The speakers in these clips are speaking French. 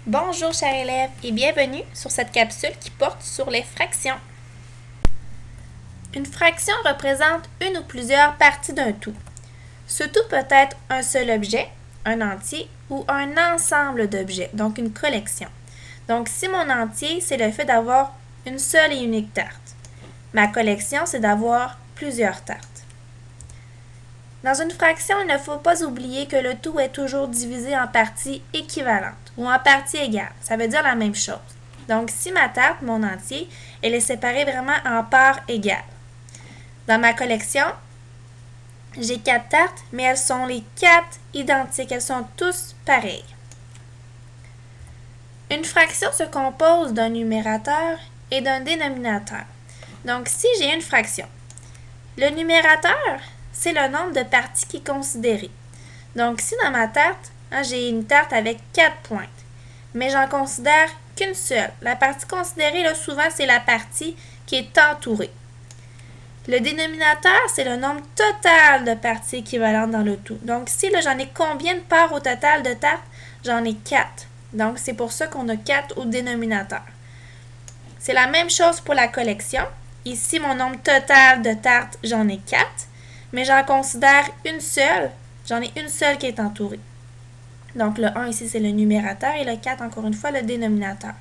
Bonjour chers élèves et bienvenue sur cette capsule qui porte sur les fractions. Une fraction représente une ou plusieurs parties d'un tout. Ce tout peut être un seul objet, un entier ou un ensemble d'objets, donc une collection. Donc si mon entier, c'est le fait d'avoir une seule et unique tarte. Ma collection, c'est d'avoir plusieurs tartes. Dans une fraction, il ne faut pas oublier que le tout est toujours divisé en parties équivalentes ou en parties égales. Ça veut dire la même chose. Donc, si ma tarte, mon entier, elle est séparée vraiment en parts égales. Dans ma collection, j'ai 4 tartes, mais elles sont les 4 identiques. Elles sont tous pareilles. Une fraction se compose d'un numérateur et d'un dénominateur. Donc, si j'ai une fraction, le numérateur, c'est le nombre de parties qui est considéré. Donc, si dans ma tarte, j'ai une tarte avec 4 pointes, mais j'en considère qu'une seule. La partie considérée, là, souvent, c'est la partie qui est entourée. Le dénominateur, c'est le nombre total de parties équivalentes dans le tout. Donc, si là, j'en ai combien de parts au total de tartes? J'en ai 4. Donc, c'est pour ça qu'on a 4 au dénominateur. C'est la même chose pour la collection. Ici, mon nombre total de tartes, j'en ai 4, mais j'en considère une seule. J'en ai une seule qui est entourée. Donc, le 1 ici, c'est le numérateur et le 4, encore une fois, le dénominateur.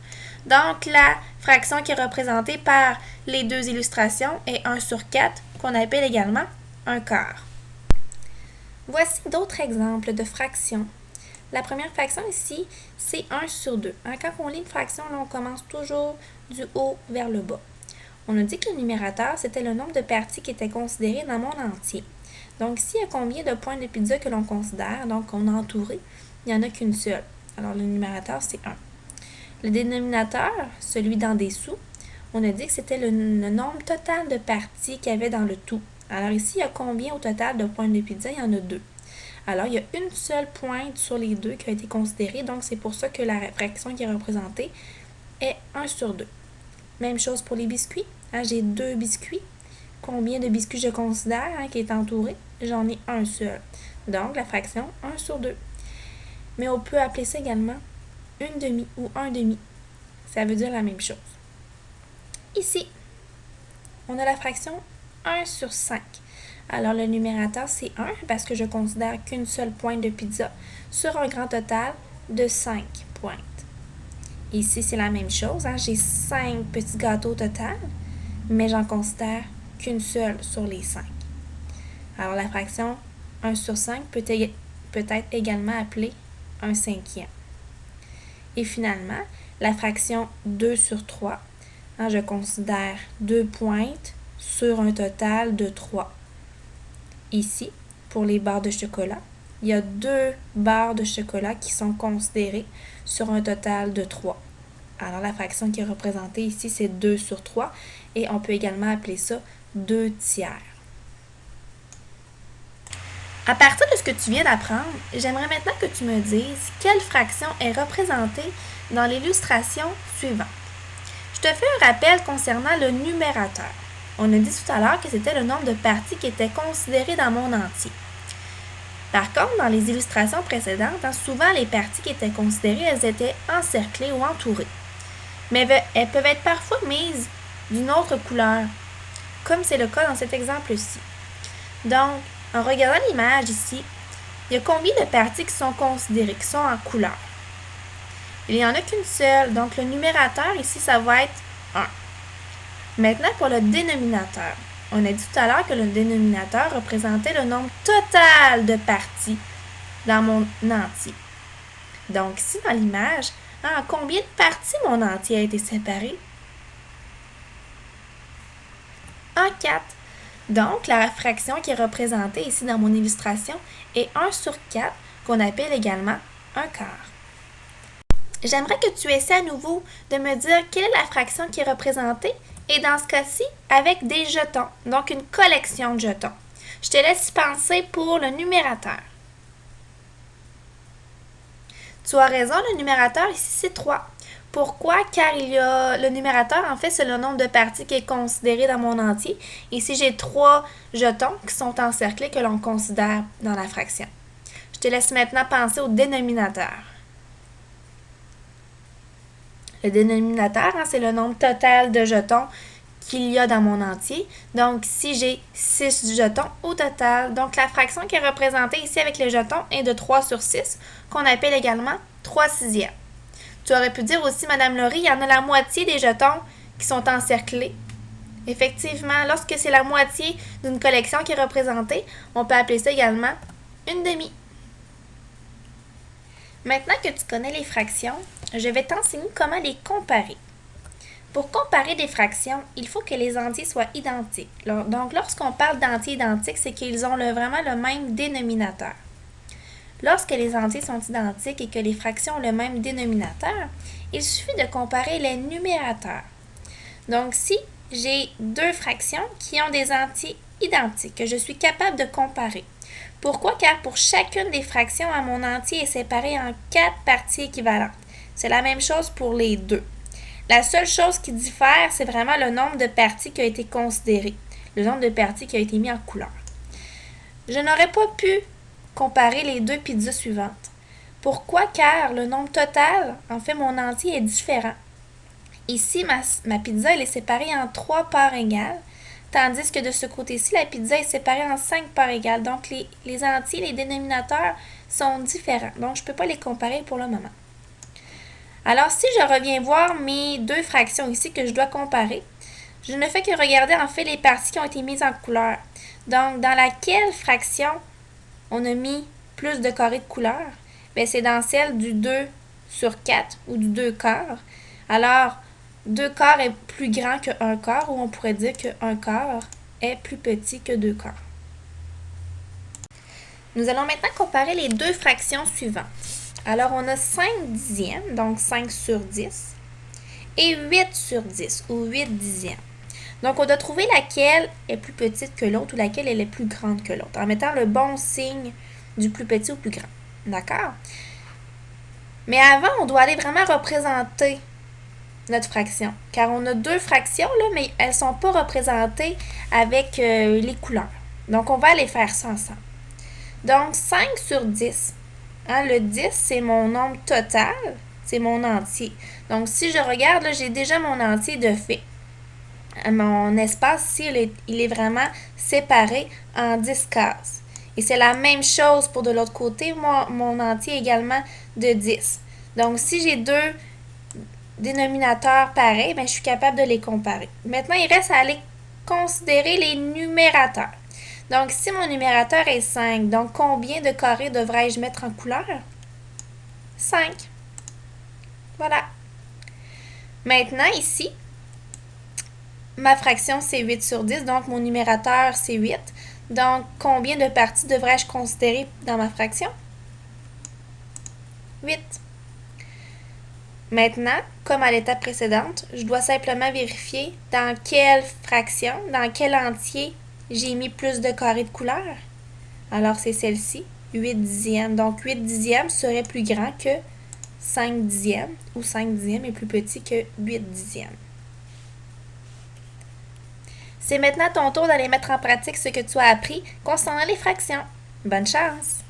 Donc, la fraction qui est représentée par les deux illustrations est 1 sur 4, qu'on appelle également un quart. Voici d'autres exemples de fractions. La première fraction ici, c'est 1 sur 2. Quand on lit une fraction, là, on commence toujours du haut vers le bas. On a dit que le numérateur, c'était le nombre de parties qui étaient considérées dans mon entier. Donc, s'il y a combien de points de pizza que l'on considère, donc qu'on a entouré, il n'y en a qu'une seule. Alors, le numérateur, c'est 1. Le dénominateur, celui d'en dessous, on a dit que c'était le nombre total de parties qu'il y avait dans le tout. Alors, ici, il y a combien au total de points de pizza? Il y en a 2. Alors, il y a une seule pointe sur les deux qui a été considérée, donc c'est pour ça que la fraction qui est représentée est 1 sur 2. Même chose pour les biscuits. J'ai 2 biscuits. Combien de biscuits je considère qui est entouré? J'en ai un seul. Donc, la fraction 1 sur 2. Mais on peut appeler ça également une demi ou un demi. Ça veut dire la même chose. Ici, on a la fraction 1 sur 5. Alors, le numérateur, c'est 1 parce que je considère qu'une seule pointe de pizza sur un grand total de 5 pointes. Ici, c'est la même chose. J'ai 5 petits gâteaux au total, mais j'en considère qu'une seule sur les 5. Alors, la fraction 1 sur 5 peut être également appelée un cinquième. Et finalement, la fraction 2 sur 3, je considère 2 pointes sur un total de 3. Ici, pour les barres de chocolat, il y a 2 barres de chocolat qui sont considérées sur un total de 3. Alors, la fraction qui est représentée ici, c'est 2 sur 3 et on peut également appeler ça 2 tiers. À partir de ce que tu viens d'apprendre, j'aimerais maintenant que tu me dises quelle fraction est représentée dans l'illustration suivante. Je te fais un rappel concernant le numérateur. On a dit tout à l'heure que c'était le nombre de parties qui étaient considérées dans mon entier. Par contre, dans les illustrations précédentes, souvent les parties qui étaient considérées, elles étaient encerclées ou entourées. Mais elles peuvent être parfois mises d'une autre couleur, comme c'est le cas dans cet exemple-ci. Donc, en regardant l'image ici, il y a combien de parties qui sont considérées, qui sont en couleur? Il n'y en a qu'une seule, donc le numérateur ici, ça va être 1. Maintenant, pour le dénominateur, on a dit tout à l'heure que le dénominateur représentait le nombre total de parties dans mon entier. Donc, ici, dans l'image, en combien de parties mon entier a été séparé? En 4. Donc, la fraction qui est représentée ici dans mon illustration est 1 sur 4, qu'on appelle également un quart. J'aimerais que tu essaies à nouveau de me dire quelle est la fraction qui est représentée et dans ce cas-ci, avec des jetons, donc une collection de jetons. Je te laisse y penser pour le numérateur. Tu as raison, le numérateur ici, c'est 3. Pourquoi? Car le numérateur, en fait, c'est le nombre de parties qui est considéré dans mon entier. Ici, j'ai 3 jetons qui sont encerclés que l'on considère dans la fraction. Je te laisse maintenant penser au dénominateur. Le dénominateur, hein, c'est le nombre total de jetons qu'il y a dans mon entier. Donc, si j'ai 6 jetons au total, donc la fraction qui est représentée ici avec les jetons est de 3 sur 6, qu'on appelle également 3 sixièmes. Tu aurais pu dire aussi, Madame Laurie, il y en a la moitié des jetons qui sont encerclés. Effectivement, lorsque c'est la moitié d'une collection qui est représentée, on peut appeler ça également une demi. Maintenant que tu connais les fractions, je vais t'enseigner comment les comparer. Pour comparer des fractions, il faut que les entiers soient identiques. Donc, lorsqu'on parle d'entiers identiques, c'est qu'ils ont vraiment le même dénominateur. Lorsque les entiers sont identiques et que les fractions ont le même dénominateur, il suffit de comparer les numérateurs. Donc, si j'ai deux fractions qui ont des entiers identiques, que je suis capable de comparer. Pourquoi? Car pour chacune des fractions, mon entier est séparé en 4 parties équivalentes. C'est la même chose pour les deux. La seule chose qui diffère, c'est vraiment le nombre de parties qui a été considéré, le nombre de parties qui a été mis en couleur. Je n'aurais pas pu comparer les deux pizzas suivantes. Pourquoi? Car le nombre total, en fait, mon entier est différent. Ici, ma pizza, elle est séparée en 3 parts égales, tandis que de ce côté-ci, la pizza est séparée en 5 parts égales. Donc, les entiers, les dénominateurs sont différents. Donc, je ne peux pas les comparer pour le moment. Alors, si je reviens voir mes deux fractions ici que je dois comparer, je ne fais que regarder en fait les parties qui ont été mises en couleur. Donc, dans laquelle fraction on a mis plus de carrés de couleur? Bien, c'est dans celle du 2 sur 4 ou du 2 quarts. Alors, 2 quarts est plus grand que 1 quart, ou on pourrait dire que 1 quart est plus petit que 2 quarts. Nous allons maintenant comparer les deux fractions suivantes. Alors, on a 5 dixièmes, donc 5 sur 10, et 8 sur 10, ou 8 dixièmes. Donc, on doit trouver laquelle est plus petite que l'autre ou laquelle elle est plus grande que l'autre, en mettant le bon signe du plus petit au plus grand. D'accord? Mais avant, on doit aller vraiment représenter notre fraction, car on a deux fractions, là, mais elles ne sont pas représentées avec les couleurs. Donc, on va aller faire ça ensemble. Donc, 5 sur 10. Hein, le 10, c'est mon nombre total, c'est mon entier. Donc, si je regarde, là, j'ai déjà mon entier de fait. Mon espace ici, il est vraiment séparé en 10 cases. Et c'est la même chose pour de l'autre côté, mon entier est également de 10. Donc, si j'ai deux dénominateurs pareils, bien, je suis capable de les comparer. Maintenant, il reste à aller considérer les numérateurs. Donc, si mon numérateur est 5, donc combien de carrés devrais-je mettre en couleur? 5. Voilà. Maintenant, ici, ma fraction, c'est 8 sur 10, donc mon numérateur, c'est 8. Donc, combien de parties devrais-je considérer dans ma fraction? 8. Maintenant, comme à l'étape précédente, je dois simplement vérifier dans quelle fraction, dans quel entier j'ai mis plus de carrés de couleur. Alors, c'est celle-ci, 8 dixièmes. Donc, 8 dixièmes serait plus grand que 5 dixièmes, ou 5 dixièmes est plus petit que 8 dixièmes. C'est maintenant ton tour d'aller mettre en pratique ce que tu as appris concernant les fractions. Bonne chance!